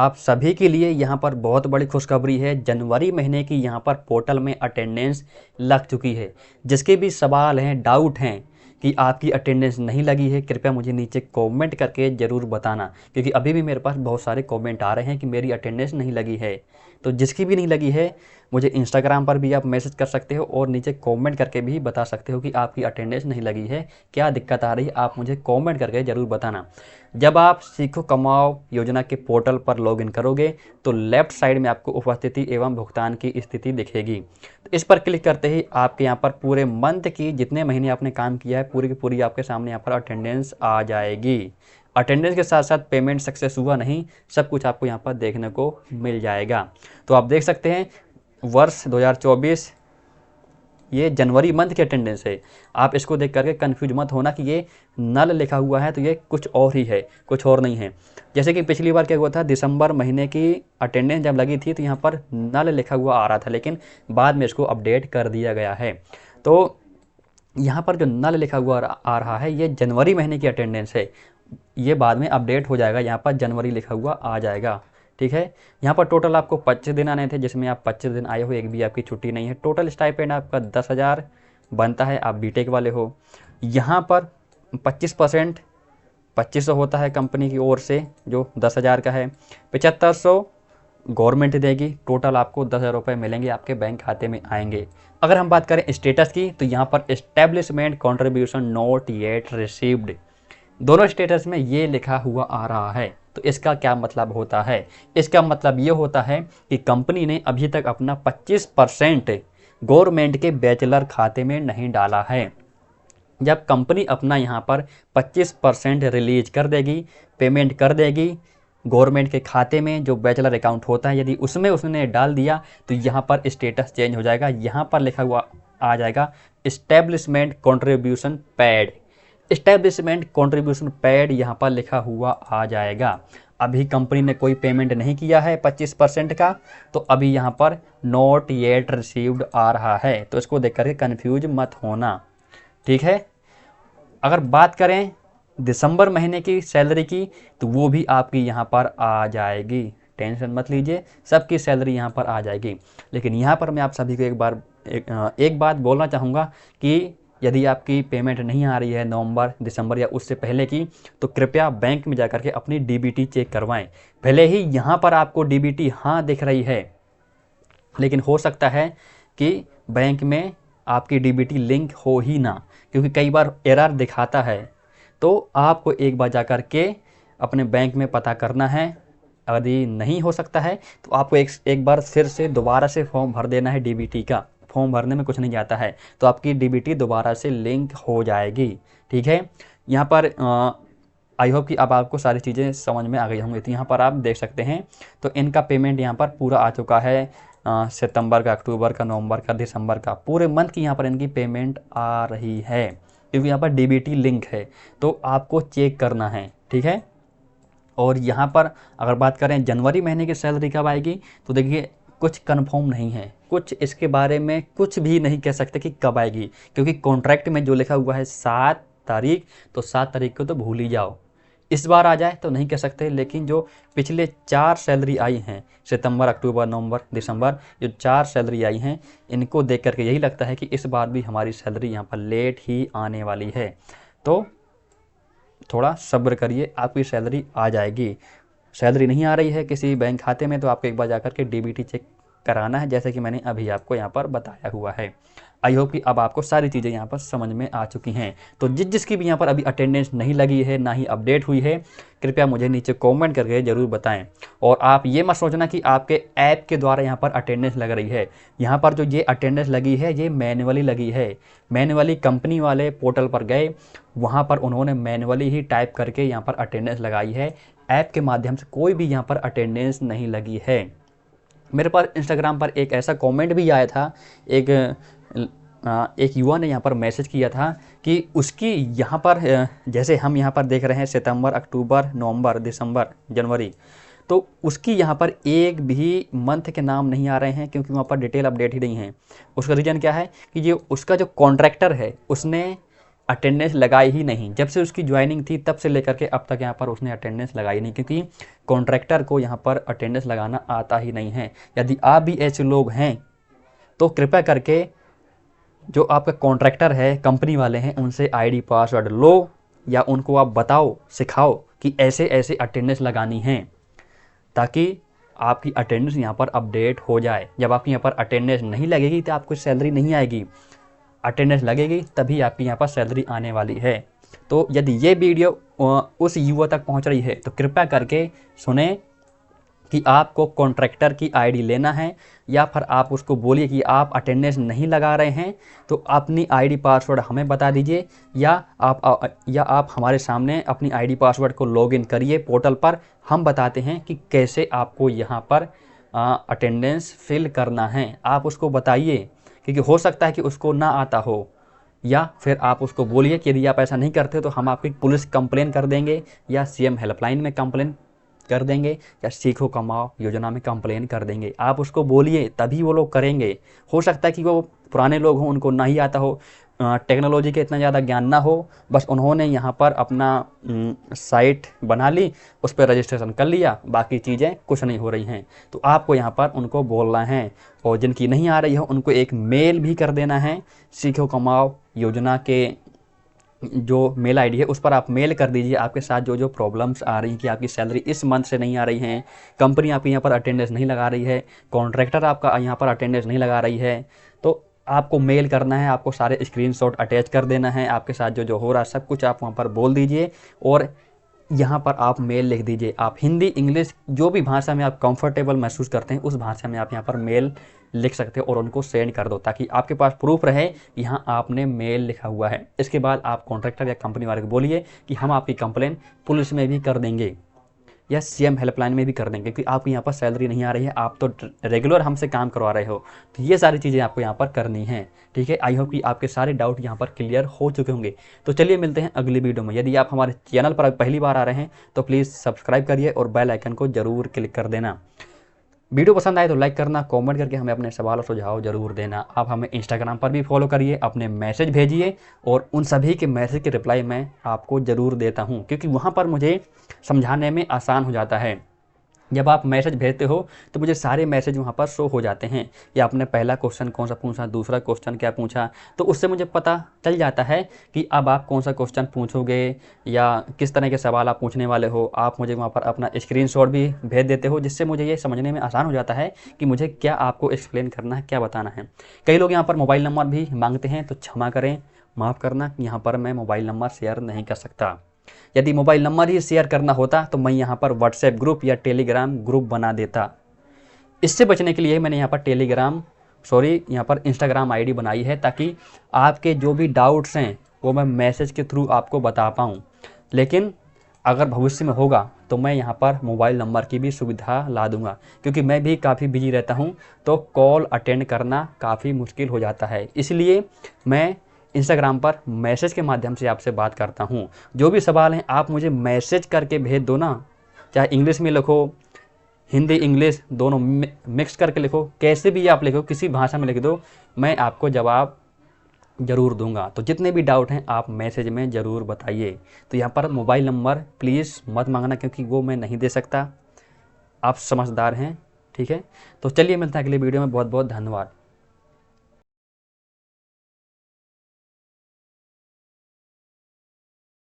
आप सभी के लिए यहाँ पर बहुत बड़ी खुशखबरी है। जनवरी महीने की यहाँ पर पोर्टल में अटेंडेंस लग चुकी है। जिसके भी सवाल हैं, डाउट हैं कि आपकी अटेंडेंस नहीं लगी है, कृपया मुझे नीचे कमेंट करके ज़रूर बताना, क्योंकि अभी भी मेरे पास बहुत सारे कमेंट आ रहे हैं कि मेरी अटेंडेंस नहीं लगी है। तो जिसकी भी नहीं लगी है, मुझे इंस्टाग्राम पर भी आप मैसेज कर सकते हो और नीचे कमेंट करके भी बता सकते हो कि आपकी अटेंडेंस नहीं लगी है, क्या दिक्कत आ रही है, आप मुझे कमेंट करके ज़रूर बताना। जब आप सीखो कमाओ योजना के पोर्टल पर लॉगिन करोगे तो लेफ्ट साइड में आपको उपस्थिति एवं भुगतान की स्थिति दिखेगी। तो इस पर क्लिक करते ही आपके यहाँ पर पूरे मंथ की जितने महीने आपने काम किया है पूरी की पूरी आपके सामने यहाँ पर अटेंडेंस आ जाएगी। अटेंडेंस के साथ साथ पेमेंट सक्सेस हुआ नहीं, सब कुछ आपको यहाँ पर देखने को मिल जाएगा। तो आप देख सकते हैं वर्ष 2024 ये जनवरी मंथ की अटेंडेंस है। आप इसको देख करके कंफ्यूज मत होना कि ये नल लिखा हुआ है तो ये कुछ और ही है, कुछ और नहीं है। जैसे कि पिछली बार क्या हुआ था, दिसंबर महीने की अटेंडेंस जब लगी थी तो यहाँ पर नल लिखा हुआ आ रहा था, लेकिन बाद में इसको अपडेट कर दिया गया है। तो यहाँ पर जो नल लिखा हुआ आ रहा है ये जनवरी महीने की अटेंडेंस है। ये बाद में अपडेट हो जाएगा, यहाँ पर जनवरी लिखा हुआ आ जाएगा। ठीक है, यहाँ पर टोटल आपको 25 दिन आने थे, जिसमें आप 25 दिन आए हो, एक भी आपकी छुट्टी नहीं है। टोटल स्टाइपेंड आपका 10,000 बनता है, आप बीटेक वाले हो। यहाँ पर 25% 2500 होता है कंपनी की ओर से, जो 10,000 का है। 7500 गवर्नमेंट देगी। टोटल आपको 10,000 रुपये मिलेंगे, आपके बैंक खाते में आएंगे। अगर हम बात करें स्टेटस की तो यहाँ पर establishment contribution not yet received, दोनों स्टेटस में ये लिखा हुआ आ रहा है। तो इसका क्या मतलब होता है? इसका मतलब ये होता है कि कंपनी ने अभी तक अपना 25% गवर्नमेंट के बैचलर खाते में नहीं डाला है। जब कंपनी अपना यहाँ पर 25% रिलीज कर देगी, पेमेंट कर देगी गवर्नमेंट के खाते में, जो बैचलर अकाउंट होता है, यदि उसमें उसने डाल दिया तो यहाँ पर स्टेटस चेंज हो जाएगा। यहाँ पर लिखा हुआ आ जाएगा establishment contribution paid. Establishment contribution paid यहाँ पर लिखा हुआ आ जाएगा। अभी कंपनी ने कोई पेमेंट नहीं किया है 25% का, तो अभी यहाँ पर नॉट येट रिसीव्ड आ रहा है। तो इसको देख करके कन्फ्यूज मत होना, ठीक है। अगर बात करें दिसंबर महीने की सैलरी की तो वो भी आपकी यहाँ पर आ जाएगी, टेंशन मत लीजिए, सबकी सैलरी यहाँ पर आ जाएगी। लेकिन यहाँ पर मैं आप सभी को एक बात बोलना चाहूँगा कि यदि आपकी पेमेंट नहीं आ रही है नवंबर, दिसंबर या उससे पहले की, तो कृपया बैंक में जाकर के अपनी डीबीटी चेक करवाएं। भले ही यहाँ पर आपको डीबीटी हाँ दिख रही है, लेकिन हो सकता है कि बैंक में आपकी डीबीटी लिंक हो ही ना, क्योंकि कई बार एरर दिखाता है। तो आपको एक बार जाकर के अपने बैंक में पता करना है। यदि नहीं हो सकता है तो आपको एक बार फिर से दोबारा से फॉर्म भर देना है डीबीटी का। फॉर्म भरने में कुछ नहीं जाता है, तो आपकी डीबीटी दोबारा से लिंक हो जाएगी, ठीक है। यहाँ पर आई होप कि अब आपको सारी चीज़ें समझ में आ गई होंगी। तो यहाँ पर आप देख सकते हैं, तो इनका पेमेंट यहाँ पर पूरा आ चुका है। सितंबर का, अक्टूबर का, नवंबर का, दिसंबर का, पूरे मंथ की यहाँ पर इनकी पेमेंट आ रही है, क्योंकि यहाँ पर डीबीटी लिंक है। तो आपको चेक करना है, ठीक है। और यहाँ पर अगर बात करें जनवरी महीने की सैलरी कब आएगी, तो देखिए कुछ कंफर्म नहीं है, कुछ इसके बारे में कुछ भी नहीं कह सकते कि कब आएगी, क्योंकि कॉन्ट्रैक्ट में जो लिखा हुआ है 7 तारीख, तो 7 तारीख को तो भूल ही जाओ। इस बार आ जाए तो नहीं कह सकते, लेकिन जो पिछले 4 सैलरी आई हैं, सितंबर, अक्टूबर, नवंबर, दिसंबर, जो 4 सैलरी आई हैं, इनको देख करके यही लगता है कि इस बार भी हमारी सैलरी यहाँ पर लेट ही आने वाली है। तो थोड़ा सब्र करिए, आपकी सैलरी आ जाएगी। सैलरी नहीं आ रही है किसी बैंक खाते में तो आपको एक बार जाकर के डीबीटी चेक कराना है, जैसे कि मैंने अभी आपको यहाँ पर बताया हुआ है। आई होप कि अब आपको सारी चीज़ें यहाँ पर समझ में आ चुकी हैं। तो जिसकी भी यहाँ पर अभी अटेंडेंस नहीं लगी है, ना ही अपडेट हुई है, कृपया मुझे नीचे कमेंट करके ज़रूर बताएं। और आप ये मत सोचना कि आपके ऐप के द्वारा यहाँ पर अटेंडेंस लग रही है। यहाँ पर जो ये अटेंडेंस लगी है ये मैनुअली लगी है। मैनुअली कंपनी वाले पोर्टल पर गए, वहाँ पर उन्होंने मैनुअली ही टाइप करके यहाँ पर अटेंडेंस लगाई है। ऐप के माध्यम से कोई भी यहाँ पर अटेंडेंस नहीं लगी है। मेरे पास इंस्टाग्राम पर एक ऐसा कमेंट भी आया था, एक युवा ने यहाँ पर मैसेज किया था कि उसकी यहाँ पर जैसे हम यहाँ पर देख रहे हैं सितंबर, अक्टूबर, नवंबर, दिसंबर, जनवरी, तो उसकी यहाँ पर एक भी मंथ के नाम नहीं आ रहे हैं, क्योंकि वहाँ पर डिटेल अपडेट ही नहीं है। उसका रीज़न क्या है कि ये उसका जो कॉन्ट्रैक्टर है उसने अटेंडेंस लगाई ही नहीं। जब से उसकी ज्वाइनिंग थी तब से लेकर के अब तक यहाँ पर उसने अटेंडेंस लगाई नहीं, क्योंकि कॉन्ट्रैक्टर को यहाँ पर अटेंडेंस लगाना आता ही नहीं है। यदि आप भी ऐसे लोग हैं तो कृपया करके जो आपका कॉन्ट्रैक्टर है, कंपनी वाले हैं, उनसे आईडी पासवर्ड लो या उनको आप बताओ, सिखाओ कि ऐसे ऐसे अटेंडेंस लगानी है, ताकि आपकी अटेंडेंस यहाँ पर अपडेट हो जाए। जब आपकी यहाँ पर अटेंडेंस नहीं लगेगी तो आपको सैलरी नहीं आएगी, अटेंडेंस लगेगी तभी आपकी यहाँ पर सैलरी आने वाली है। तो यदि ये वीडियो उस युवा तक पहुँच रही है तो कृपया करके सुने कि आपको कॉन्ट्रैक्टर की आईडी लेना है, या फिर आप उसको बोलिए कि आप अटेंडेंस नहीं लगा रहे हैं तो अपनी आईडी पासवर्ड हमें बता दीजिए, या आप हमारे सामने अपनी आईडी पासवर्ड को लॉगिन करिए पोर्टल पर। हम बताते हैं कि कैसे आपको यहाँ पर अटेंडेंस फिल करना है। आप उसको बताइए, क्योंकि हो सकता है कि उसको ना आता हो, या फिर आप उसको बोलिए कि यदि आप ऐसा नहीं करते तो हम आपकी पुलिस कंप्लेन कर देंगे, या सीएम हेल्पलाइन में कंप्लेन कर देंगे, या सीखो कमाओ योजना में कंप्लेन कर देंगे। आप उसको बोलिए तभी वो लोग करेंगे। हो सकता है कि वो पुराने लोग हों, उनको नहीं आता हो, टेक्नोलॉजी के इतना ज़्यादा ज्ञान ना हो, बस उन्होंने यहाँ पर अपना साइट बना ली, उस पर रजिस्ट्रेशन कर लिया, बाकी चीज़ें कुछ नहीं हो रही हैं। तो आपको यहाँ पर उनको बोलना है, और जिनकी नहीं आ रही है उनको एक मेल भी कर देना है। सीखो कमाओ योजना के जो मेल आईडी है उस पर आप मेल कर दीजिए आपके साथ जो जो प्रॉब्लम्स आ रही हैं, कि आपकी सैलरी इस मंथ से नहीं आ रही है, कंपनी आपके यहाँ पर अटेंडेंस नहीं लगा रही है, कॉन्ट्रैक्टर आपका यहाँ पर अटेंडेंस नहीं लगा रही है। तो आपको मेल करना है, आपको सारे स्क्रीनशॉट अटैच कर देना है, आपके साथ जो जो हो रहा है सब कुछ आप वहाँ पर बोल दीजिए, और यहाँ पर आप मेल लिख दीजिए। आप हिंदी, इंग्लिश, जो भी भाषा में आप कंफर्टेबल महसूस करते हैं उस भाषा में आप यहाँ पर मेल लिख सकते हो और उनको सेंड कर दो, ताकि आपके पास प्रूफ रहे यहाँ आपने मेल लिखा हुआ है। इसके बाद आप कॉन्ट्रैक्टर या कंपनी वाले को बोलिए कि हम आपकी कंप्लेन पुलिस में भी कर देंगे या सीएम हेल्पलाइन में भी कर देंगे, क्योंकि आपकी यहाँ पर सैलरी नहीं आ रही है, आप तो रेगुलर हमसे काम करवा रहे हो। तो ये सारी चीज़ें आपको यहाँ पर करनी है, ठीक है। आई होप कि आपके सारे डाउट यहाँ पर क्लियर हो चुके होंगे। तो चलिए मिलते हैं अगली वीडियो में। यदि आप हमारे चैनल पर पहली बार आ रहे हैं तो प्लीज़ सब्सक्राइब करिए और बेल आइकन को ज़रूर क्लिक कर देना। वीडियो पसंद आए तो लाइक करना, कमेंट करके हमें अपने सवाल और सुझाव जरूर देना। आप हमें इंस्टाग्राम पर भी फॉलो करिए, अपने मैसेज भेजिए, और उन सभी के मैसेज के रिप्लाई मैं आपको ज़रूर देता हूं, क्योंकि वहां पर मुझे समझाने में आसान हो जाता है। जब आप मैसेज भेजते हो तो मुझे सारे मैसेज वहाँ पर शो हो जाते हैं, या आपने पहला क्वेश्चन कौन सा पूछा, दूसरा क्वेश्चन क्या पूछा, तो उससे मुझे पता चल जाता है कि अब आप कौन सा क्वेश्चन पूछोगे या किस तरह के सवाल आप पूछने वाले हो। आप मुझे वहाँ पर अपना स्क्रीनशॉट भी भेज देते हो, जिससे मुझे ये समझने में आसान हो जाता है कि मुझे क्या आपको एक्सप्लेन करना है, क्या बताना है। कई लोग यहाँ पर मोबाइल नंबर भी मांगते हैं, तो क्षमा करें, माफ़ करना, यहाँ पर मैं मोबाइल नंबर शेयर नहीं कर सकता। यदि मोबाइल नंबर ही शेयर करना होता तो मैं यहाँ पर व्हाट्सएप ग्रुप या टेलीग्राम ग्रुप बना देता। इससे बचने के लिए मैंने यहाँ पर यहाँ पर इंस्टाग्राम आईडी बनाई है, ताकि आपके जो भी डाउट्स हैं वो मैं मैसेज के थ्रू आपको बता पाऊँ। लेकिन अगर भविष्य में होगा तो मैं यहाँ पर मोबाइल नंबर की भी सुविधा ला दूंगा, क्योंकि मैं भी काफ़ी बिजी रहता हूँ, तो कॉल अटेंड करना काफ़ी मुश्किल हो जाता है। इसलिए मैं इंस्टाग्राम पर मैसेज के माध्यम से आपसे बात करता हूँ। जो भी सवाल हैं आप मुझे मैसेज करके भेज दो ना, चाहे इंग्लिश में लिखो, हिंदी इंग्लिश दोनों मिक्स करके लिखो, कैसे भी आप लिखो, किसी भाषा में लिख दो, मैं आपको जवाब ज़रूर दूंगा। तो जितने भी डाउट हैं आप मैसेज में ज़रूर बताइए। तो यहाँ पर मोबाइल नंबर प्लीज़ मत मांगना, क्योंकि वो मैं नहीं दे सकता। आप समझदार हैं, ठीक है। तो चलिए मिलते हैं अगले वीडियो में। बहुत बहुत धन्यवाद।